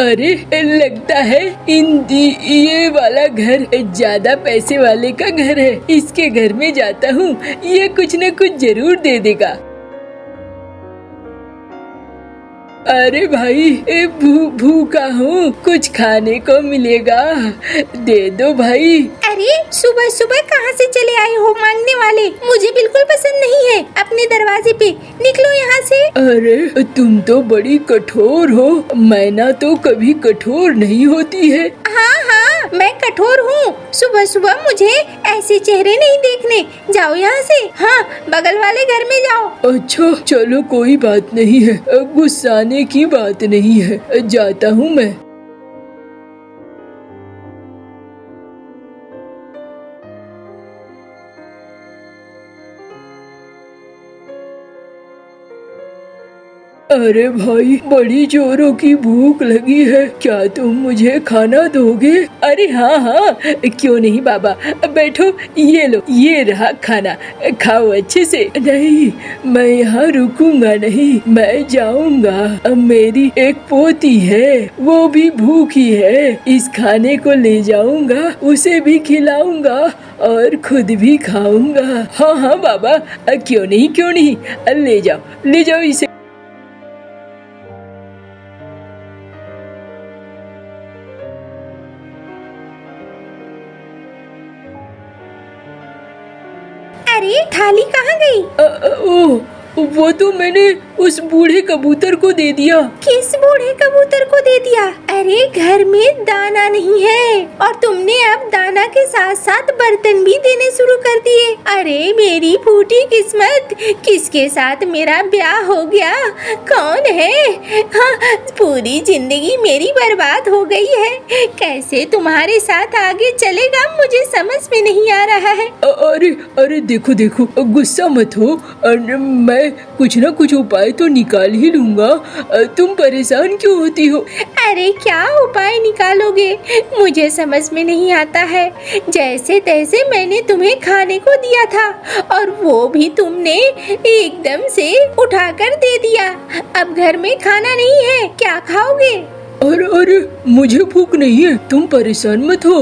अरे लगता है ये वाला घर ज्यादा पैसे वाले का घर है। इसके घर में जाता हूँ, ये कुछ न कुछ जरूर दे देगा। अरे भाई भूखा हूँ, कुछ खाने को मिलेगा, दे दो भाई। अरे सुबह सुबह कहाँ से चले आए हो मांगने वाले? मुझे बिल्कुल पसंद नहीं है। अपने दरवाजे पे निकलो यहाँ से। अरे तुम तो बड़ी कठोर हो, मैना तो कभी कठोर नहीं होती है। हाँ, मैं कठोर हूँ। सुबह सुबह मुझे ऐसे चेहरे नहीं देखने। जाओ यहाँ से। हाँ, बगल वाले घर में जाओ। अच्छा चलो कोई बात नहीं है, गुस्साने की बात नहीं है, जाता हूँ मैं। अरे भाई बड़ी जोरों की भूख लगी है, क्या तुम मुझे खाना दोगे? अरे हाँ, क्यों नहीं बाबा, बैठो, ये लो, ये रहा खाना, खाओ अच्छे से। नहीं, मैं यहाँ रुकूंगा नहीं, मैं जाऊंगा। अब मेरी एक पोती है, वो भी भूखी है, इस खाने को ले जाऊंगा, उसे भी खिलाऊंगा और खुद भी खाऊंगा। हाँ बाबा, क्यों नहीं, ले जाओ इसे। अरे थाली कहाँ गई? वो तो मैंने उस बूढ़े कबूतर को दे दिया। किस बूढ़े कबूतर को दे दिया? अरे घर में दाना नहीं है और तुमने अब दाना के साथ साथ बर्तन भी देने शुरू कर दिए। अरे मेरी फूटी किस्मत, किसके साथ मेरा ब्याह हो गया? कौन है? हाँ, पूरी जिंदगी मेरी बर्बाद हो गई है। कैसे तुम्हारे साथ आगे चलेगा मुझे समझ में नहीं आ रहा है। अरे देखो, गुस्सा मत हो, मैं कुछ ना कुछ उपाय तो निकाल ही लूंगा, तुम परेशान क्यों होती हो? अरे क्या उपाय निकालोगे? मुझे समझ में नहीं आता है। जैसे तैसे मैंने तुम्हें खाने को दिया था और वो भी तुमने एकदम से उठाकर दे दिया। अब घर में खाना नहीं है, क्या खाओगे? अरे मुझे भूख नहीं है, तुम परेशान मत हो।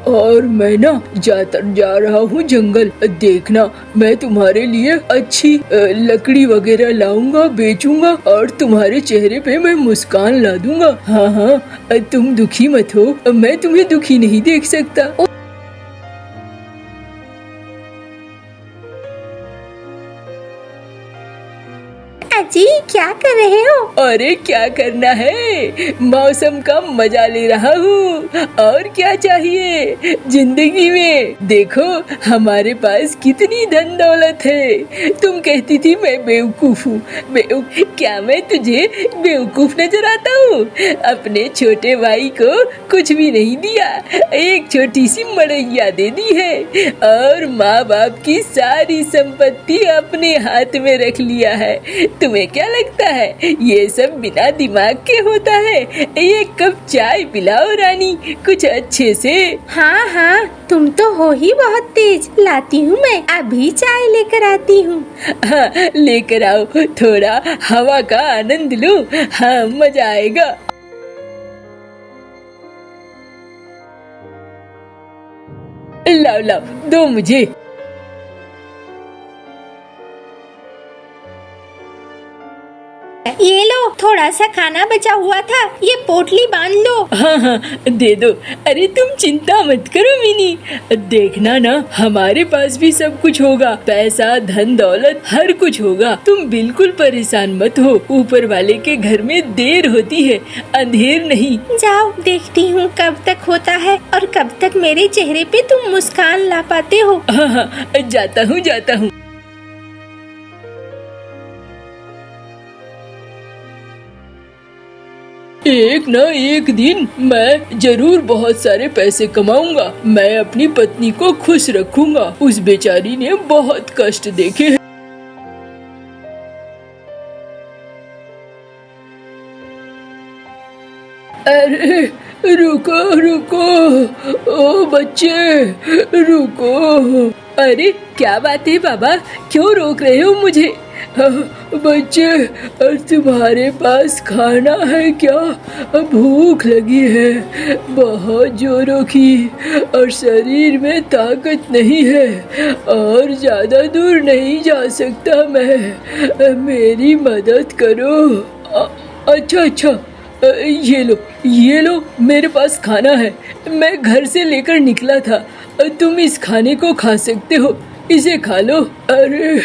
और मैं ना जा रहा हूँ जंगल, देखना मैं तुम्हारे लिए अच्छी लकड़ी वगैरह लाऊंगा, बेचूंगा और तुम्हारे चेहरे पे मैं मुस्कान ला दूंगा। हाँ, तुम दुखी मत हो, मैं तुम्हें दुखी नहीं देख सकता। जी क्या कर रहे हो? अरे क्या करना है, मौसम का मजा ले रहा हूँ, और क्या चाहिए जिंदगी में। देखो हमारे पास कितनी धन दौलत है। तुम कहती थी मैं बेवकूफ हूँ, क्या मैं तुझे बेवकूफ नजर आता हूँ? अपने छोटे भाई को कुछ भी नहीं दिया, एक छोटी सी मड़ैया दे दी है और माँ बाप की सारी संपत्ति अपने हाथ में रख लिया है। तुम्हें क्या लगता है ये सब बिना दिमाग के होता है? एक कप चाय पिलाओ रानी, कुछ अच्छे से। हाँ, तुम तो हो ही बहुत तेज। लाती हूँ, मैं अभी चाय लेकर आती हूँ। हाँ लेकर आओ, थोड़ा हवा का आनंद लो, हाँ मजा आएगा। लाओ दो मुझे। ये लो, थोड़ा सा खाना बचा हुआ था, ये पोटली बांध लो। हाँ दे दो। अरे तुम चिंता मत करो मिनी, देखना ना हमारे पास भी सब कुछ होगा, पैसा धन दौलत हर कुछ होगा। तुम बिल्कुल परेशान मत हो, ऊपर वाले के घर में देर होती है, अंधेर नहीं। जाओ देखती हूँ कब तक होता है और कब तक मेरे चेहरे पे तुम मुस्कान ला पाते हो। हाँ जाता हूँ। एक न एक दिन मैं जरूर बहुत सारे पैसे कमाऊंगा, मैं अपनी पत्नी को खुश रखूंगा, उस बेचारी ने बहुत कष्ट देखे हैं। अरे रुको, ओ बच्चे रुको। अरे क्या बात है बाबा, क्यों रोक रहे हो मुझे? बच्चे, और तुम्हारे पास खाना है क्या? भूख लगी है बहुत जोरों की, और शरीर में ताकत नहीं है, और ज़्यादा दूर नहीं जा सकता मैं। मेरी मदद करो। अच्छा अच्छा, ये लो, मेरे पास खाना है, मैं घर से लेकर निकला था। तुम इस खाने को खा सकते हो, इसे खा लो। अरे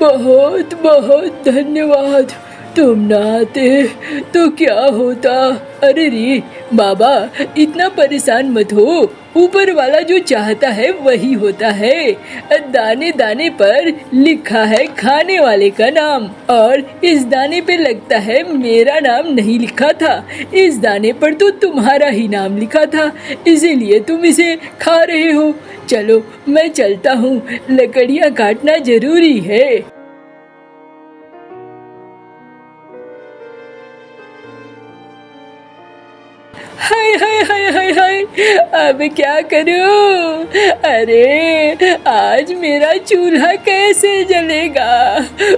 बहुत बहुत धन्यवाद, तुम ना आते तो क्या होता। अरे रे बाबा, इतना परेशान मत हो, ऊपर वाला जो चाहता है वही होता है। दाने दाने पर लिखा है खाने वाले का नाम, और इस दाने पे लगता है मेरा नाम नहीं लिखा था। इस दाने पर तो तुम्हारा ही नाम लिखा था, इसीलिए तुम इसे खा रहे हो। चलो मैं चलता हूँ, लकड़ियाँ काटना जरूरी है। हाय हाय हाय हाय हाय, अब क्या करूं? अरे आज मेरा चूल्हा कैसे जलेगा?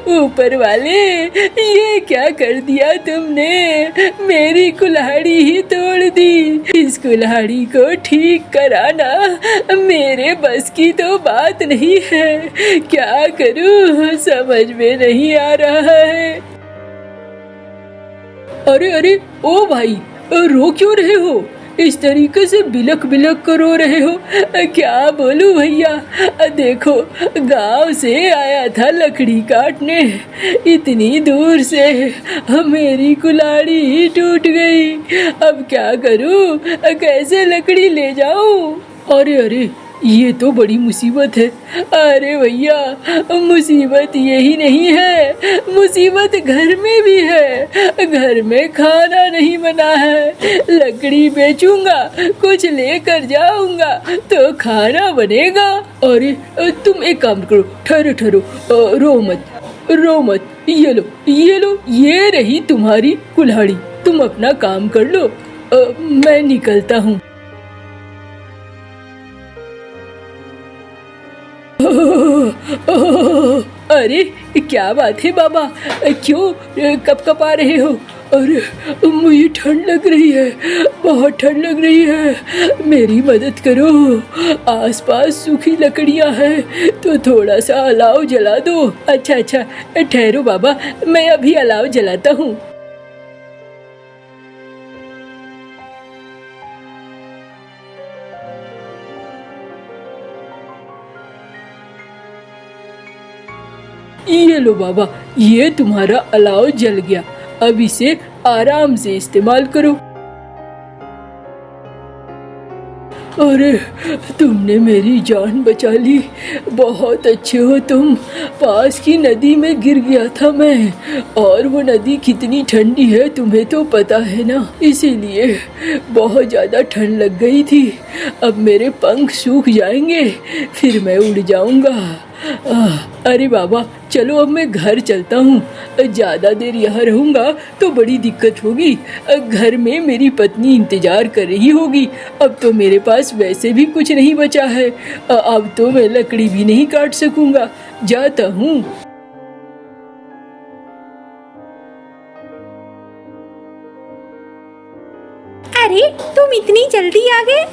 ऊपर वाले, ये क्या कर दिया तुमने? मेरी कुल्हाड़ी ही तोड़ दी। इस कुल्हाड़ी को ठीक कराना मेरे बस की तो बात नहीं है। क्या करूं समझ में नहीं आ रहा है। अरे अरे ओ भाई, रो क्यों रहे हो? इस तरीके से बिलक बिलक कर रो रहे हो। क्या बोलूं भैया, देखो गांव से आया था लकड़ी काटने, इतनी दूर से मेरी कुल्हाड़ी ही टूट गई। अब क्या करूं, कैसे लकड़ी ले जाऊं? अरे अरे, ये तो बड़ी मुसीबत है। अरे भैया, मुसीबत यही नहीं है, मुसीबत घर में भी है। घर में खाना नहीं बना है, लकड़ी बेचूंगा, कुछ लेकर जाऊंगा तो खाना बनेगा। अरे तुम एक काम करो, ठहरो ठहरो, रो मत, ये लो, ये रही तुम्हारी कुल्हाड़ी, तुम अपना काम कर लो, मैं निकलता हूँ। अरे क्या बात है बाबा, क्यों कपकपा रहे हो? अरे मुझे ठंड लग रही है, बहुत ठंड लग रही है, मेरी मदद करो। आसपास सूखी लकड़ियां हैं तो थोड़ा सा अलाव जला दो। अच्छा अच्छा, ठहरो बाबा, मैं अभी अलाव जलाता हूँ। ये लो बाबा, ये तुम्हारा अलाव जल गया, अब इसे आराम से इस्तेमाल करो। अरे तुमने मेरी जान बचा ली, बहुत अच्छे हो तुम। पास की नदी में गिर गया था मैं, और वो नदी कितनी ठंडी है तुम्हें तो पता है ना, इसीलिए बहुत ज़्यादा ठंड लग गई थी। अब मेरे पंख सूख जाएंगे, फिर मैं उड़ जाऊंगा। अरे बाबा चलो, अब मैं घर चलता हूँ, ज़्यादा देर यहाँ रहूँगा तो बड़ी दिक्कत होगी। घर में मेरी पत्नी इंतज़ार कर रही होगी। अब तो मेरे पास वैसे भी कुछ नहीं बचा है, अब तो मैं लकड़ी भी नहीं काट सकूँगा। जाता हूँ। अरे तुम इतनी जल्दी आ गए?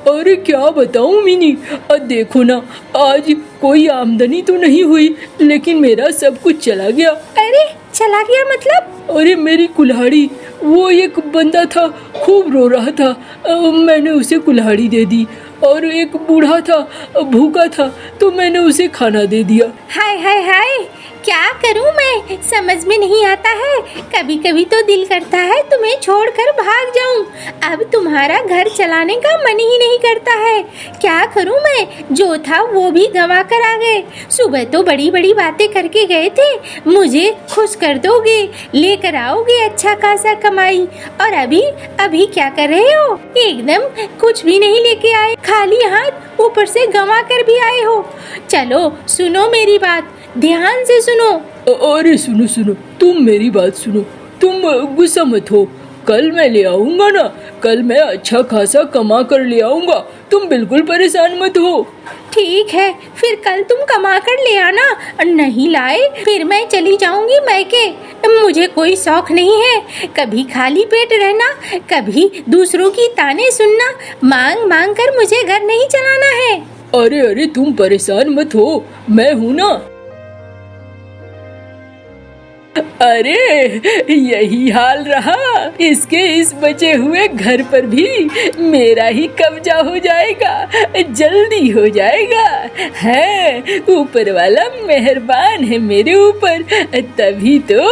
अरे क्या बताऊं मिनी, देखो ना, आज कोई आमदनी तो नहीं हुई, लेकिन मेरा सब कुछ चला गया। अरे चला गया मतलब? अरे मेरी कुल्हाड़ी, वो एक बंदा था, खूब रो रहा था, मैंने उसे कुल्हाड़ी दे दी। और एक बूढ़ा था, भूखा था, तो मैंने उसे खाना दे दिया। हाय हाय हाय, क्या करूं मैं, समझ में नहीं आता है। कभी कभी तो दिल करता है तुम्हें छोड़कर भाग जाऊं। अब तुम्हारा घर चलाने का मन ही नहीं करता है। क्या करूं मैं, जो था वो भी गंवा कर आ गए। सुबह तो बड़ी बड़ी बातें करके गए थे, मुझे खुश कर दोगे, लेकर आओगे अच्छा खासा कमाई, और अभी क्या कर रहे हो? एकदम कुछ भी नहीं लेके आए, खाली हाथ, ऊपर से गंवा कर भी आए हो। चलो सुनो मेरी बात, ध्यान से सुनो। अरे सुनो सुनो, तुम मेरी बात सुनो, तुम गुस्सा मत हो। कल मैं ले आऊंगा ना, कल मैं अच्छा खासा कमा कर ले आऊंगा, तुम बिल्कुल परेशान मत हो। ठीक है, फिर कल तुम कमा कर ले आना, नहीं लाए फिर मैं चली जाऊंगी मैके। मुझे कोई शौक नहीं है कभी खाली पेट रहना, कभी दूसरों की ताने सुनना। मांग मांग कर मुझे घर नहीं चलाना है। अरे अरे तुम परेशान मत हो, मैं हूँ ना। अरे यही हाल रहा, इसके इस बचे हुए घर पर भी मेरा ही कब्जा हो जाएगा, जल्दी हो जाएगा। है ऊपर वाला मेहरबान है मेरे ऊपर, तभी तो।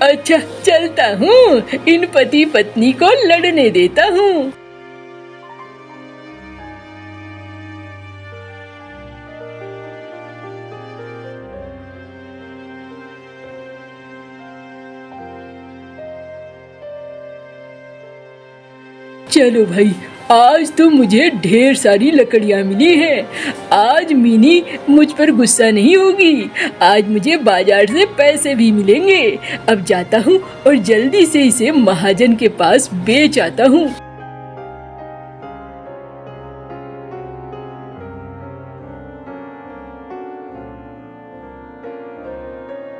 अच्छा चलता हूँ, इन पति पत्नी को लड़ने देता हूँ। चलो भाई, आज तो मुझे ढेर सारी लकड़ियाँ मिली हैं। आज मिनी मुझ पर गुस्सा नहीं होगी, आज मुझे बाजार से पैसे भी मिलेंगे। अब जाता हूँ और जल्दी से इसे महाजन के पास बेच आता हूँ।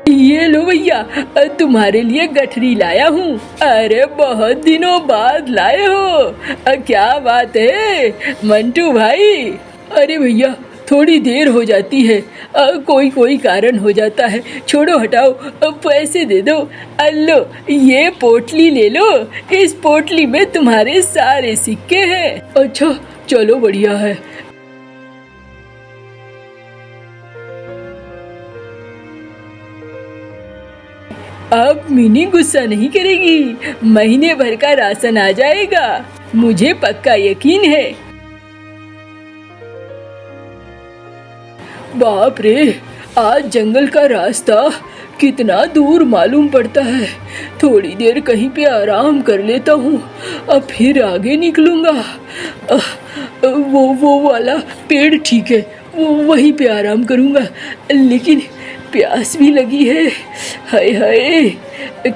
ये लो भैया, तुम्हारे लिए गठरी लाया हूँ। अरे बहुत दिनों बाद लाए हो, क्या बात है मंटू भाई। अरे भैया थोड़ी देर हो जाती है, कोई कोई कारण हो जाता है, छोड़ो हटाओ, पैसे दे दो। लो ये पोटली ले लो, इस पोटली में तुम्हारे सारे सिक्के हैं। अच्छा चलो बढ़िया है। अब मिनी गुस्सा नहीं करेगी, महीने भर का राशन आ जाएगा, मुझे पक्का यकीन है। बाप रे, आज जंगल का रास्ता कितना दूर मालूम पड़ता है। थोड़ी देर कहीं पे आराम कर लेता हूँ, अब फिर आगे निकलूंगा। वो वाला पेड़ ठीक है, वहीं पे आराम करूंगा, लेकिन प्यास भी लगी है। हाय हाय,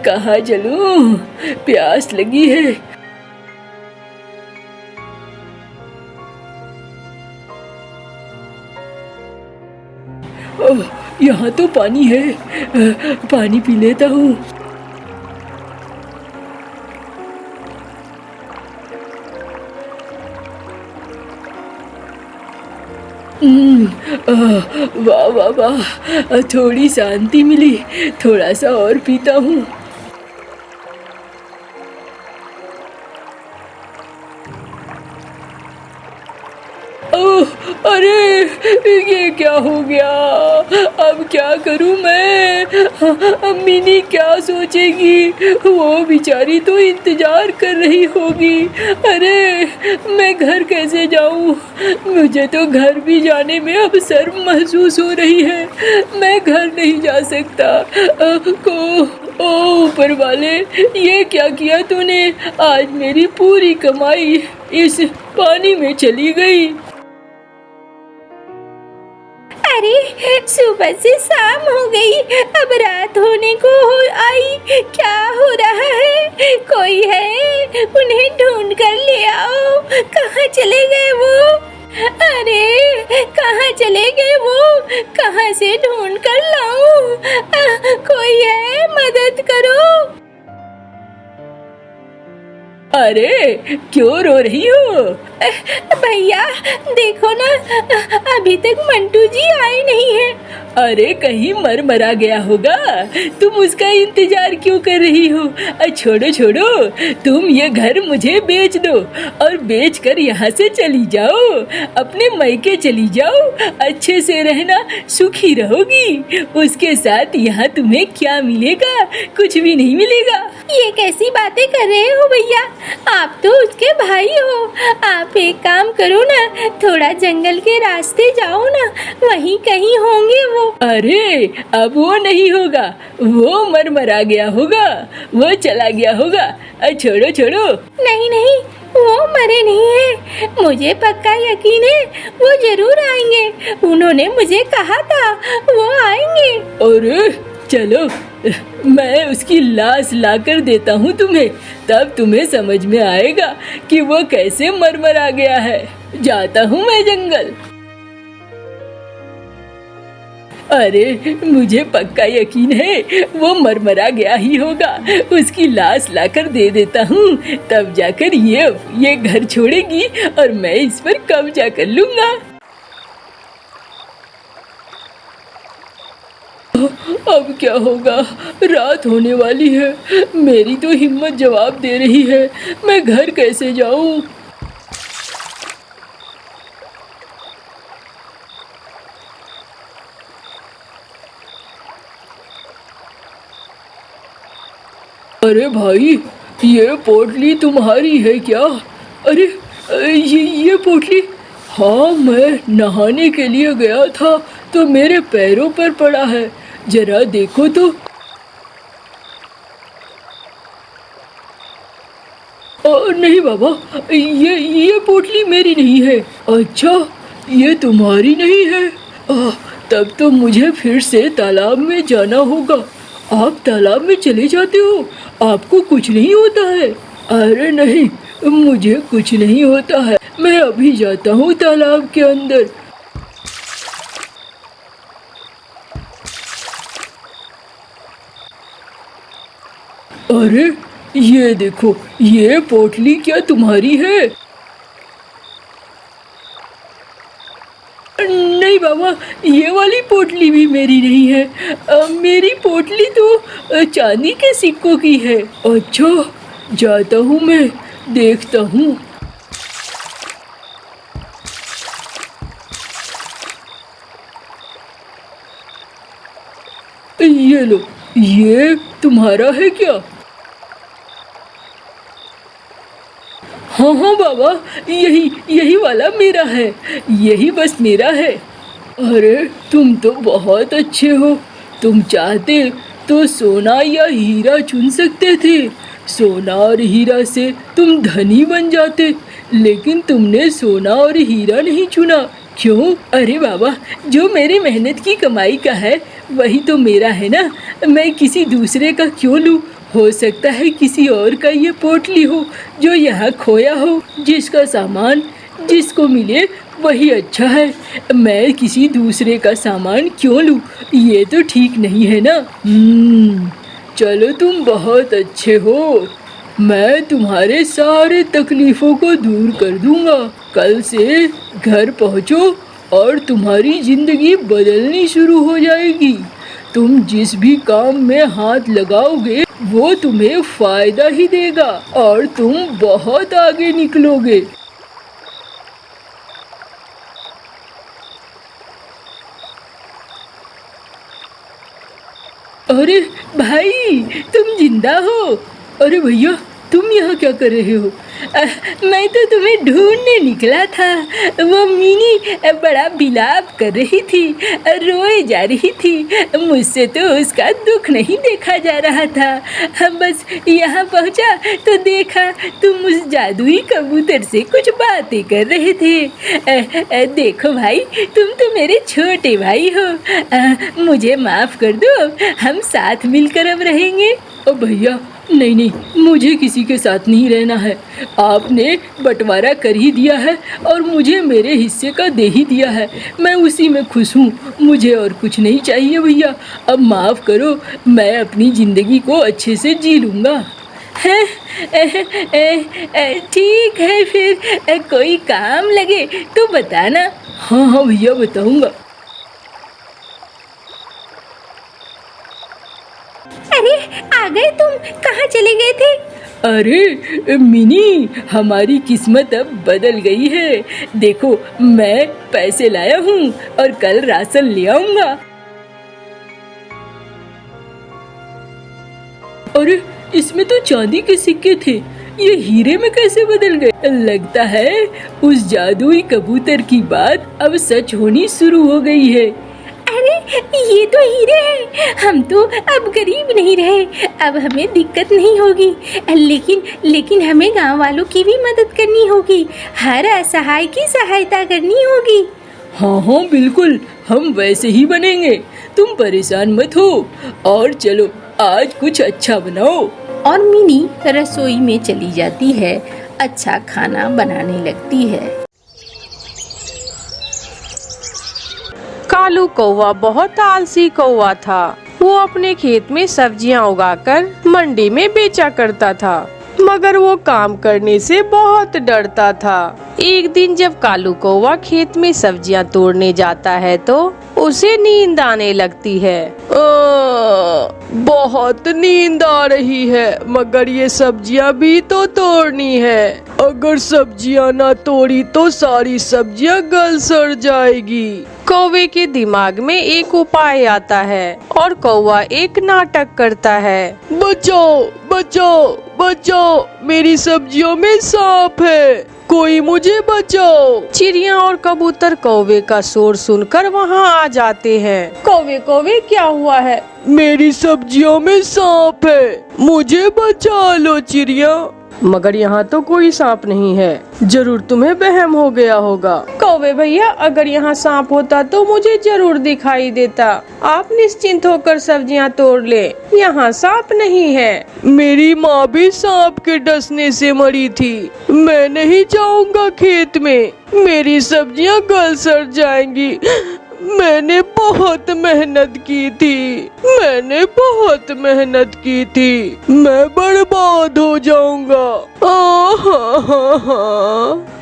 कहाँ चलूं, प्यास लगी है। ओह, यहाँ तो पानी है, पानी पी लेता हूँ। वाह वाह वाह, थोड़ी शांति मिली, थोड़ा सा और पीता हूँ। ओह अरे, ये क्या हो गया, अब क्या करूं मैं। मिनी क्या सोचेगी, वो बेचारी तो इंतजार कर रही होगी। अरे मैं घर कैसे जाऊं, मुझे तो घर भी जाने में अब शर्म महसूस हो रही है, मैं घर नहीं जा सकता। ओ ऊपर वाले, ये क्या किया तूने, आज मेरी पूरी कमाई इस पानी में चली गई। अरे सुबह से शाम हो गई, अब रात होने को आई, क्या हो रहा है, कोई है, उन्हें ढूंढ कर ले आओ। कहाँ चले गए वो, अरे कहाँ चले गए वो, कहाँ से ढूंढ कर लाऊं, कोई है, मदद करो। अरे क्यों रो रही हो। भैया देखो ना, अभी तक मंटू जी आए नहीं हैं। अरे कहीं मर मरा गया होगा, तुम उसका इंतजार क्यों कर रही हो। छोड़ो छोड़ो, तुम ये घर मुझे बेच दो और बेच कर यहाँ से चली जाओ, अपने मायके चली जाओ, अच्छे से रहना, सुखी रहोगी। उसके साथ यहाँ तुम्हें क्या मिलेगा, कुछ भी नहीं मिलेगा। ये कैसी बातें कर रहे हो भैया, आप तो उसके भाई हो। आप एक काम करो ना, थोड़ा जंगल के रास्ते जाओ ना, वहीं कहीं होंगे वो। अरे अब वो नहीं होगा, वो मर मरा गया होगा, वो चला गया होगा। छोड़ो छोड़ो। नहीं नहीं, वो मरे नहीं है, मुझे पक्का यकीन है, वो जरूर आएंगे, उन्होंने मुझे कहा था वो आएंगे। अरे चलो मैं उसकी लाश लाकर देता हूँ तुम्हें, तब तुम्हें समझ में आएगा कि वो कैसे मरमरा गया है। जाता हूँ मैं जंगल। अरे मुझे पक्का यकीन है वो मरमरा गया ही होगा। उसकी लाश लाकर दे देता हूँ, तब जाकर ये घर छोड़ेगी और मैं इस पर कब्जा कर लूँगा। अब क्या होगा? रात होने वाली है। मेरी तो हिम्मत जवाब दे रही है। मैं घर कैसे जाऊँ? अरे भाई, ये पोटली तुम्हारी है क्या? अरे ये पोटली? हाँ, मैं नहाने के लिए गया था तो मेरे पैरों पर पड़ा है। जरा देखो तो। नहीं बाबा, ये पोटली मेरी नहीं है। अच्छा, ये तुम्हारी नहीं है? तब तो मुझे फिर से तालाब में जाना होगा। आप तालाब में चले जाते हो? आपको कुछ नहीं होता है? अरे नहीं, मुझे कुछ नहीं होता है। मैं अभी जाता हूँ तालाब के अंदर। अरे ये देखो, ये पोटली क्या तुम्हारी है? नहीं बाबा, ये वाली पोटली भी मेरी नहीं है। मेरी पोटली तो चांदी के सिक्कों की है। अच्छा, जाता हूँ मैं, देखता हूँ। ये लो, ये तुम्हारा है क्या? हाँ हाँ बाबा, यही वाला मेरा है। यही बस मेरा है। अरे तुम तो बहुत अच्छे हो। तुम चाहते तो सोना या हीरा चुन सकते थे। सोना और हीरा से तुम धनी बन जाते, लेकिन तुमने सोना और हीरा नहीं चुना। क्यों? अरे बाबा, जो मेरी मेहनत की कमाई का है वही तो मेरा है ना। मैं किसी दूसरे का क्यों लूँ? हो सकता है किसी और का ये पोटली हो जो यहाँ खोया हो। जिसका सामान जिसको मिले वही अच्छा है। मैं किसी दूसरे का सामान क्यों लूँ? ये तो ठीक नहीं है ना। चलो, तुम बहुत अच्छे हो। मैं तुम्हारे सारे तकलीफ़ों को दूर कर दूंगा। कल से घर पहुँचो और तुम्हारी ज़िंदगी बदलनी शुरू हो जाएगी। तुम जिस भी काम में हाथ लगाओगे वो तुम्हें फ़ायदा ही देगा और तुम बहुत आगे निकलोगे। अरे भाई, तुम जिंदा हो? अरे भैया, तुम यहाँ क्या कर रहे हो? मैं तो तुम्हें ढूंढने निकला था। वो मिनी बड़ा बिलाप कर रही थी, रोए जा रही थी। मुझसे तो उसका दुख नहीं देखा जा रहा था। बस यहाँ पहुँचा तो देखा तुम उस जादुई कबूतर से कुछ बातें कर रहे थे। देखो भाई, तुम तो मेरे छोटे भाई हो। मुझे माफ़ कर दो, हम साथ मिलकर अब रहेंगे। ओ भैया, नहीं, मुझे किसी के साथ नहीं रहना है। आपने बंटवारा कर ही दिया है और मुझे मेरे हिस्से का दे ही दिया है। मैं उसी में खुश हूँ। मुझे और कुछ नहीं चाहिए भैया। अब माफ़ करो, मैं अपनी ज़िंदगी को अच्छे से जी लूँगा। ठीक है, फिर कोई काम लगे तो बताना। हाँ भैया, बताऊँगा। अरे आ गए तुम? कहाँ चले गए थे? अरे मिनी, हमारी किस्मत अब बदल गई है। देखो, मैं पैसे लाया हूँ और कल राशन ले आऊँगा। अरे इसमें तो चांदी के सिक्के थे, ये हीरे में कैसे बदल गए? लगता है उस जादुई कबूतर की बात अब सच होनी शुरू हो गई है। अरे ये तो हीरे हैं। हम तो अब गरीब नहीं रहे, अब हमें दिक्कत नहीं होगी। लेकिन हमें गांव वालों की भी मदद करनी होगी। हर असहाय की सहायता करनी होगी। हाँ हाँ बिल्कुल, हम वैसे ही बनेंगे, तुम परेशान मत हो। और चलो आज कुछ अच्छा बनाओ। और मिनी रसोई में चली जाती है, अच्छा खाना बनाने लगती है। कालू कौवा बहुत आलसी कौवा था। वो अपने खेत में सब्जियां उगाकर मंडी में बेचा करता था, मगर वो काम करने से बहुत डरता था। एक दिन जब कालू कौवा खेत में सब्जियां तोड़ने जाता है तो उसे नींद आने लगती है। बहुत नींद आ रही है, मगर ये सब्जियां भी तो तोड़नी है। अगर सब्जियां ना तोड़ी तो सारी सब्जियां गल सड़ जाएगी। कौवे के दिमाग में एक उपाय आता है और कौवा एक नाटक करता है। बचाओ बचाओ बचाओ, मेरी सब्जियों में सांप है, कोई मुझे बचाओ। चिड़िया और कबूतर कौवे का शोर सुनकर वहाँ आ जाते हैं। कौवे कौवे क्या हुआ है? मेरी सब्जियों में सांप है, मुझे बचा लो चिड़िया। मगर यहाँ तो कोई सांप नहीं है, जरूर तुम्हें वहम हो गया होगा। कौवे भैया, अगर यहाँ सांप होता तो मुझे जरूर दिखाई देता। आप निश्चिंत होकर सब्जियाँ तोड़ ले, यहाँ सांप नहीं है। मेरी माँ भी सांप के डसने से मरी थी। मैं नहीं जाऊँगा खेत में, मेरी सब्जियाँ गल सड़ जाएंगी। मैंने बहुत मेहनत की थी, मैंने बहुत मेहनत की थी, मैं बर्बाद हो जाऊंगा।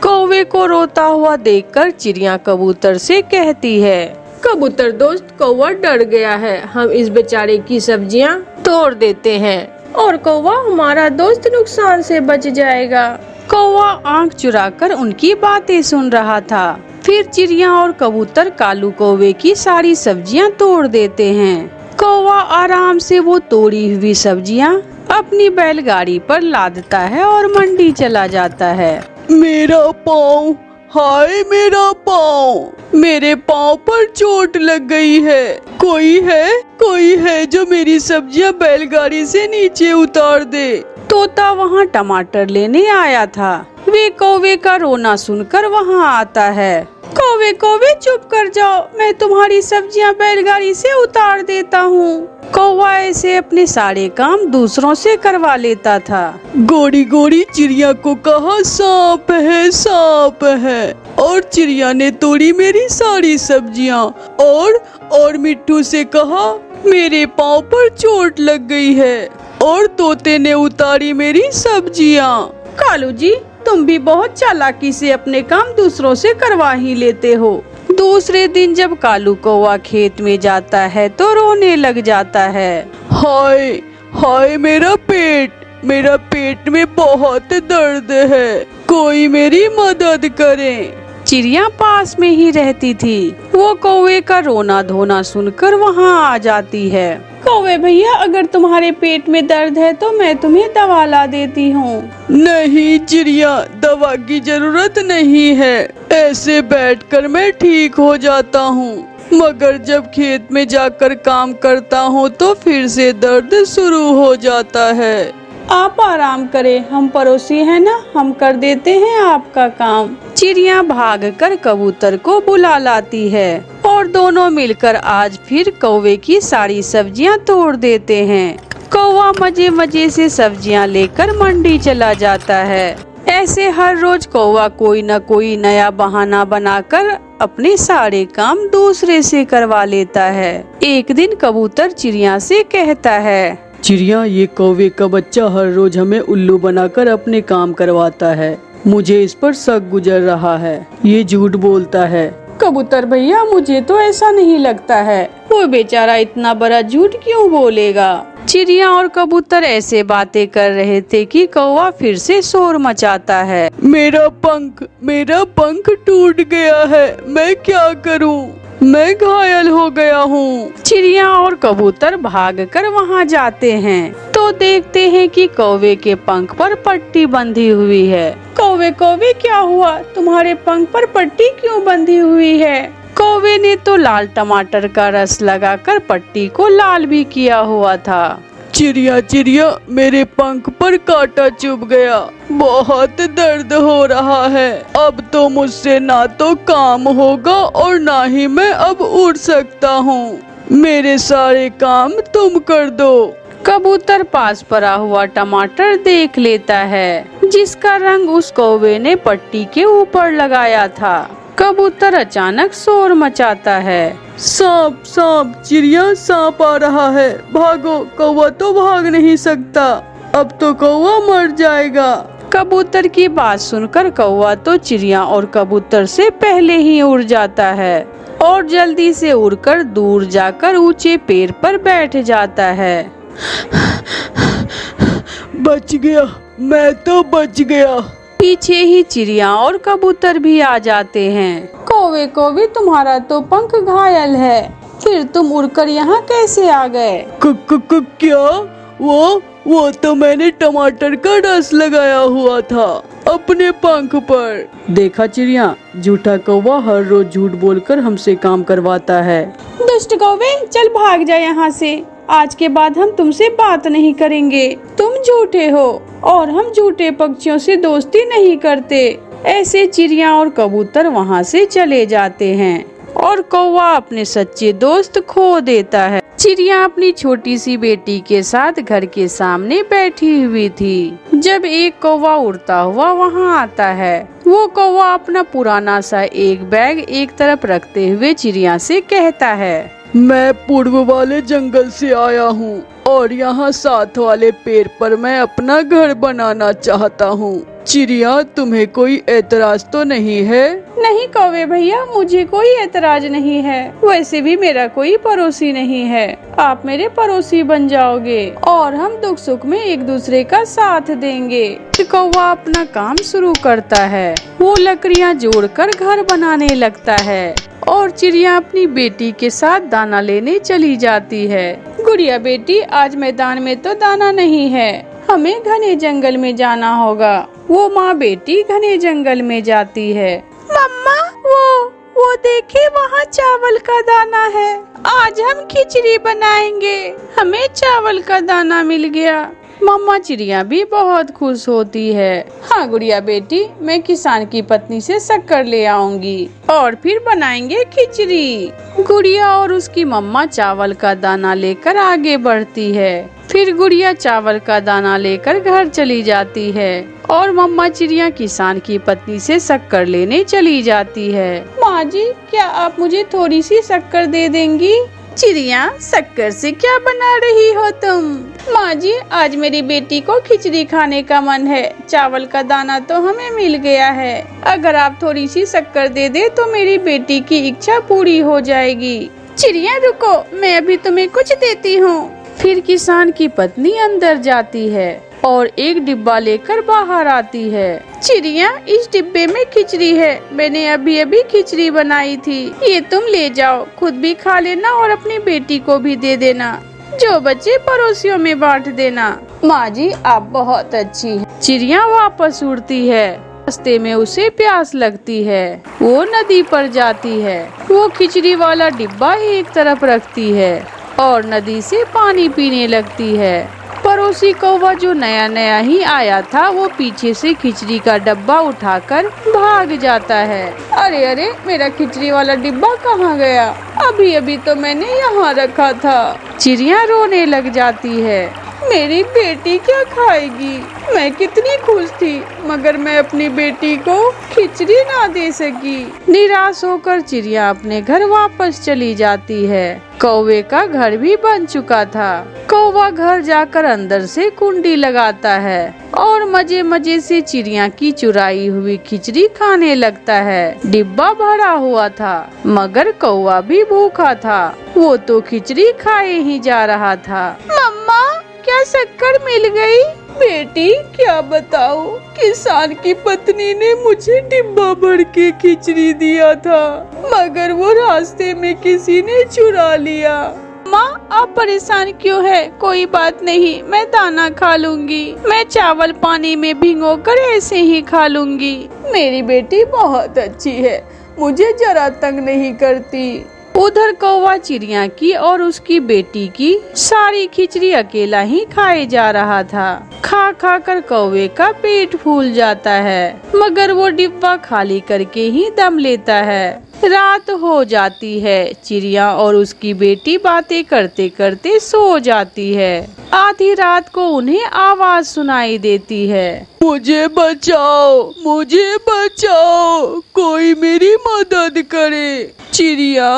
कौवे को रोता हुआ देखकर चिड़िया कबूतर से कहती है, कबूतर दोस्त, कौवा डर गया है, हम इस बेचारे की सब्जियां तोड़ देते हैं और कौवा हमारा दोस्त नुकसान से बच जाएगा। कौवा आंख चुराकर उनकी बातें सुन रहा था। फिर चिड़िया और कबूतर कालू कौवे की सारी सब्जियां तोड़ देते हैं। कौवा आराम से वो तोड़ी हुई सब्जियां अपनी बैलगाड़ी पर लादता है और मंडी चला जाता है। मेरा पाँव, हाय मेरा पाँव, मेरे पाँव पर चोट लग गई है। कोई है जो मेरी सब्जियां बैलगाड़ी से नीचे उतार दे। तोता वहाँ टमाटर लेने आया था। वे कौवे का रोना सुनकर वहाँ आता है। कौवे कौवे चुप कर जाओ, मैं तुम्हारी सब्जियां बैलगाड़ी से उतार देता हूँ। कौवा ऐसे अपने सारे काम दूसरों से करवा लेता था। गोरी गोरी चिड़िया को कहा सांप है और चिड़िया ने तोड़ी मेरी सारी सब्जियां। और मिट्टू से कहा मेरे पाँव पर चोट लग गई है और तोते ने उतारी मेरी सब्जियां। कालू जी, तुम भी बहुत चालाकी से अपने काम दूसरों से करवा ही लेते हो। दूसरे दिन जब कालू कौवा खेत में जाता है तो रोने लग जाता है। हाय मेरा पेट में बहुत दर्द है, कोई मेरी मदद करे। चिड़िया पास में ही रहती थी। वो कौवे का रोना धोना सुनकर वहाँ आ जाती है। कौवे भैया, अगर तुम्हारे पेट में दर्द है तो मैं तुम्हें दवा ला देती हूँ। नहीं चिड़िया, दवा की जरूरत नहीं है, ऐसे बैठकर मैं ठीक हो जाता हूँ, मगर जब खेत में जाकर काम करता हूँ तो फिर से दर्द शुरू हो जाता है। आप आराम करें, हम पड़ोसी हैं ना, हम कर देते हैं आपका काम। चिड़िया भागकर कबूतर को बुला लाती है और दोनों मिलकर आज फिर कौवे की सारी सब्जियां तोड़ देते हैं। कौवा मजे से सब्जियां लेकर मंडी चला जाता है। ऐसे हर रोज कौवा कोई न कोई नया बहाना बनाकर अपने सारे काम दूसरे से करवा लेता है। एक दिन कबूतर चिड़िया से कहता है, चिड़िया, ये कौवे का बच्चा हर रोज हमें उल्लू बनाकर अपने काम करवाता है, मुझे इस पर शक गुजर रहा है, ये झूठ बोलता है। कबूतर भैया, मुझे तो ऐसा नहीं लगता है, वो बेचारा इतना बड़ा झूठ क्यों बोलेगा। चिड़िया और कबूतर ऐसे बातें कर रहे थे कि कौवा फिर से शोर मचाता है। मेरा पंख टूट गया है, मैं क्या करूं? मैं घायल हो गया हूँ। चिड़िया और कबूतर भागकर वहाँ जाते हैं तो देखते हैं कि कौवे के पंख पर पट्टी बंधी हुई है। कौवे क्या हुआ, तुम्हारे पंख पर पट्टी क्यों बंधी हुई है? कौवे ने तो लाल टमाटर का रस लगाकर पट्टी को लाल भी किया हुआ था। चिड़िया चिड़िया, मेरे पंख पर कांटा चुभ गया, बहुत दर्द हो रहा है। अब तो मुझसे ना तो काम होगा और ना ही मैं अब उड़ सकता हूँ। मेरे सारे काम तुम कर दो। कबूतर पास पड़ा हुआ टमाटर देख लेता है, जिसका रंग उस कौवे ने पट्टी के ऊपर लगाया था। कबूतर अचानक शोर मचाता है। सांप सांप, चिड़िया सांप आ रहा है, भागो। कौवा तो भाग नहीं सकता, अब तो कौवा मर जाएगा। कबूतर की बात सुनकर कौवा तो चिड़िया और कबूतर से पहले ही उड़ जाता है और जल्दी से उड़कर दूर जाकर ऊंचे पेड़ पर बैठ जाता है। बच गया, मैं तो बच गया। पीछे ही चिड़िया और कबूतर भी आ जाते हैं। कौवे को भी तुम्हारा तो पंख घायल है, फिर तुम उड़कर यहाँ कैसे आ गए? क्या? वो तो मैंने टमाटर का रस लगाया हुआ था अपने पंख पर। देखा चिड़िया, झूठा कौवा हर रोज झूठ बोलकर हमसे काम करवाता है। दुष्ट कौवे, चल भाग जा यहाँ से। आज के बाद हम तुमसे बात नहीं करेंगे। तुम झूठे हो और हम झूठे पक्षियों से दोस्ती नहीं करते। ऐसे चिड़िया और कबूतर वहाँ से चले जाते हैं और कौवा अपने सच्चे दोस्त खो देता है। चिड़िया अपनी छोटी सी बेटी के साथ घर के सामने बैठी हुई थी, जब एक कौवा उड़ता हुआ वहाँ आता है। वो कौवा अपना पुराना सा एक बैग एक तरफ रखते हुए चिड़िया से कहता है, मैं पूर्व वाले जंगल से आया हूँ और यहाँ साथ वाले पेड़ पर मैं अपना घर बनाना चाहता हूँ। चिड़िया, तुम्हें कोई एतराज तो नहीं है? नहीं कौवे भैया, मुझे कोई एतराज नहीं है। वैसे भी मेरा कोई पड़ोसी नहीं है। आप मेरे पड़ोसी बन जाओगे और हम दुख सुख में एक दूसरे का साथ देंगे। कौवा अपना काम शुरू करता है। वो लकड़ियाँ जोड़कर घर बनाने लगता है और चिड़िया अपनी बेटी के साथ दाना लेने चली जाती है। गुड़िया बेटी, आज मैदान में तो दाना नहीं है, हमें घने जंगल में जाना होगा। वो माँ बेटी घने जंगल में जाती है। मम्मा, वो देखे, वहाँ चावल का दाना है। आज हम खिचड़ी बनाएंगे, हमें चावल का दाना मिल गया। मम्मा चिड़िया भी बहुत खुश होती है। हाँ गुड़िया बेटी, मैं किसान की पत्नी से शक्कर ले आऊंगी और फिर बनाएंगे खिचड़ी। गुड़िया और उसकी मम्मा चावल का दाना लेकर आगे बढ़ती है। फिर गुड़िया चावल का दाना लेकर घर चली जाती है और मम्मा चिड़िया किसान की पत्नी से शक्कर लेने चली जाती है। माँ जी, क्या आप मुझे थोड़ी सी शक्कर दे देंगी? चिड़िया, शक्कर से क्या बना रही हो तुम? माँ जी, आज मेरी बेटी को खिचड़ी खाने का मन है। चावल का दाना तो हमें मिल गया है। अगर आप थोड़ी सी शक्कर दे दे तो मेरी बेटी की इच्छा पूरी हो जाएगी। चिड़िया रुको, मैं अभी तुम्हें कुछ देती हूँ। फिर किसान की पत्नी अंदर जाती है और एक डिब्बा लेकर बाहर आती है। चिड़िया, इस डिब्बे में खिचड़ी है, मैंने अभी अभी खिचड़ी बनाई थी। ये तुम ले जाओ, खुद भी खा लेना और अपनी बेटी को भी दे देना। जो बचे पड़ोसियों में बांट देना। माँ जी, आप बहुत अच्छी हैं। चिड़िया वापस उड़ती है। रास्ते में उसे प्यास लगती है। वो नदी पर जाती है। वो खिचड़ी वाला डिब्बा एक तरफ रखती है और नदी से पानी पीने लगती है। पड़ोसी कौवा जो नया नया ही आया था, वो पीछे से खिचड़ी का डब्बा उठाकर भाग जाता है। अरे अरे, मेरा खिचड़ी वाला डिब्बा कहाँ गया? अभी अभी तो मैंने यहाँ रखा था। चिड़िया रोने लग जाती है। मेरी बेटी क्या खाएगी? मैं कितनी खुश थी, मगर मैं अपनी बेटी को खिचड़ी ना दे सकी। निराश होकर चिड़िया अपने घर वापस चली जाती है। कौवे का घर भी बन चुका था। कौवा घर जाकर अंदर से कुंडी लगाता है और मजे मजे से चिड़िया की चुराई हुई खिचड़ी खाने लगता है। डिब्बा भरा हुआ था, मगर कौवा भी भूखा था। वो तो खिचड़ी खाए ही जा रहा था। मम्मा, क्या शक्कर मिल गई? बेटी, क्या बताओ, किसान की पत्नी ने मुझे डिब्बा भर के खिचड़ी दिया था, मगर वो रास्ते में किसी ने चुरा लिया। माँ, आप परेशान क्यों है? कोई बात नहीं, मैं दाना खा लूंगी। मैं चावल पानी में भिगोकर ऐसे ही खा लूंगी। मेरी बेटी बहुत अच्छी है, मुझे जरा तंग नहीं करती। उधर कौवा चिड़िया की और उसकी बेटी की सारी खिचड़ी अकेला ही खाए जा रहा था। खा खा कर कौवे का पेट फूल जाता है, मगर वो डिब्बा खाली करके ही दम लेता है। रात हो जाती है। चिड़िया और उसकी बेटी बातें करते करते सो जाती है। आधी रात को उन्हें आवाज सुनाई देती है। मुझे बचाओ, मुझे बचाओ, कोई मेरी मदद करे। चिड़िया,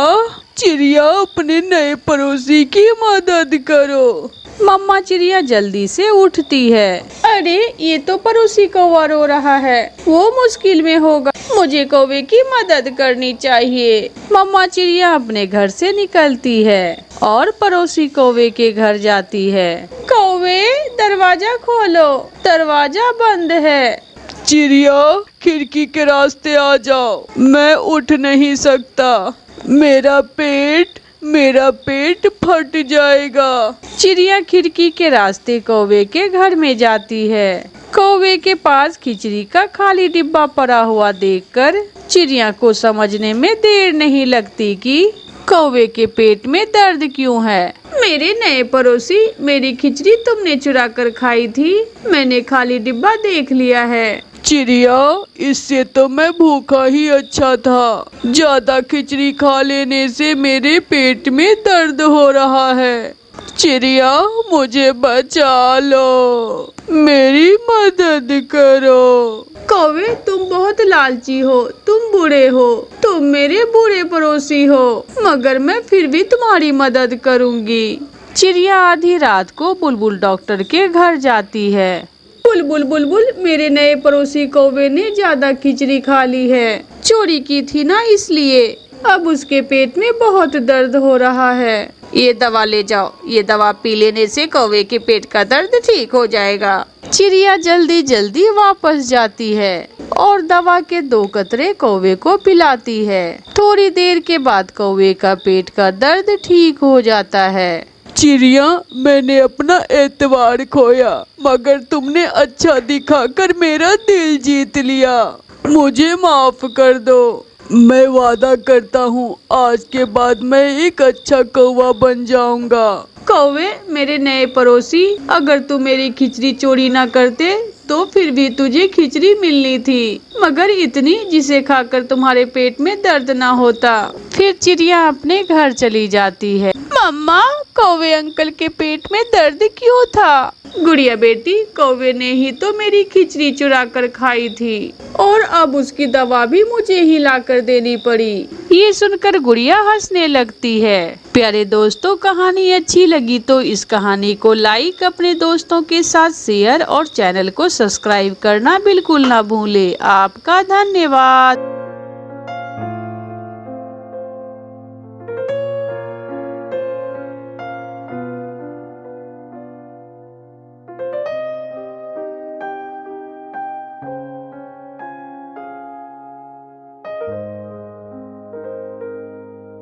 चिड़िया, अपने नए पड़ोसी की मदद करो। मम्मा चिड़िया जल्दी से उठती है। अरे ये तो पड़ोसी कौवा रो रहा है, वो मुश्किल में होगा, मुझे कौवे की मदद करनी चाहिए। मम्मा चिड़िया अपने घर से निकलती है और पड़ोसी कौवे के घर जाती है। कौवे, दरवाजा खोलो, दरवाजा बंद है। चिड़िया, खिड़की के रास्ते आ जाओ, मैं उठ नहीं सकता, मेरा पेट फट जाएगा। चिड़िया खिड़की के रास्ते कौवे के घर में जाती है। कौवे के पास खिचड़ी का खाली डिब्बा पड़ा हुआ देखकर चिड़िया को समझने में देर नहीं लगती कि कौवे के पेट में दर्द क्यों है। मेरे नए पड़ोसी, मेरी खिचड़ी तुमने चुरा कर खाई थी, मैंने खाली डिब्बा देख लिया है। चिड़िया, इससे तो मैं भूखा ही अच्छा था, ज्यादा खिचड़ी खा लेने से मेरे पेट में दर्द हो रहा है। चिड़िया, मुझे बचा लो, मेरी मदद करो। कौवे, तुम बहुत लालची हो, तुम बुरे हो, तुम मेरे बुरे पड़ोसी हो, मगर मैं फिर भी तुम्हारी मदद करूंगी। चिड़िया आधी रात को बुलबुल डॉक्टर के घर जाती है। बुलबुल बुलबुल, मेरे नए पड़ोसी कौवे ने ज्यादा खिचड़ी खा ली है, चोरी की थी ना इसलिए, अब उसके पेट में बहुत दर्द हो रहा है। ये दवा ले जाओ, ये दवा पी लेने से कौवे के पेट का दर्द ठीक हो जाएगा। चिड़िया जल्दी जल्दी वापस जाती है और दवा के 2 कतरे कौवे को पिलाती है। थोड़ी देर के बाद कौवे का पेट का दर्द ठीक हो जाता है। चिड़िया, मैंने अपना एतबार खोया, मगर तुमने अच्छा दिखाकर मेरा दिल जीत लिया, मुझे माफ कर दो। मैं वादा करता हूँ, आज के बाद मैं एक अच्छा कौवा बन जाऊंगा। कौवे, मेरे नए पड़ोसी, अगर तुम मेरी खिचड़ी चोरी ना करते तो फिर भी तुझे खिचड़ी मिलनी थी, मगर इतनी जिसे खाकर तुम्हारे पेट में दर्द ना होता। फिर चिड़िया अपने घर चली जाती है। मम्मा, कौवे अंकल के पेट में दर्द क्यों था? गुड़िया बेटी, कौवे ने ही तो मेरी खिचड़ी चुरा कर खाई थी और अब उसकी दवा भी मुझे ही लाकर देनी पड़ी। ये सुनकर गुड़िया हंसने लगती है। प्यारे दोस्तों, कहानी अच्छी लगी तो इस कहानी को लाइक, अपने दोस्तों के साथ शेयर और चैनल को सब्सक्राइब करना बिल्कुल ना भूले। आपका धन्यवाद।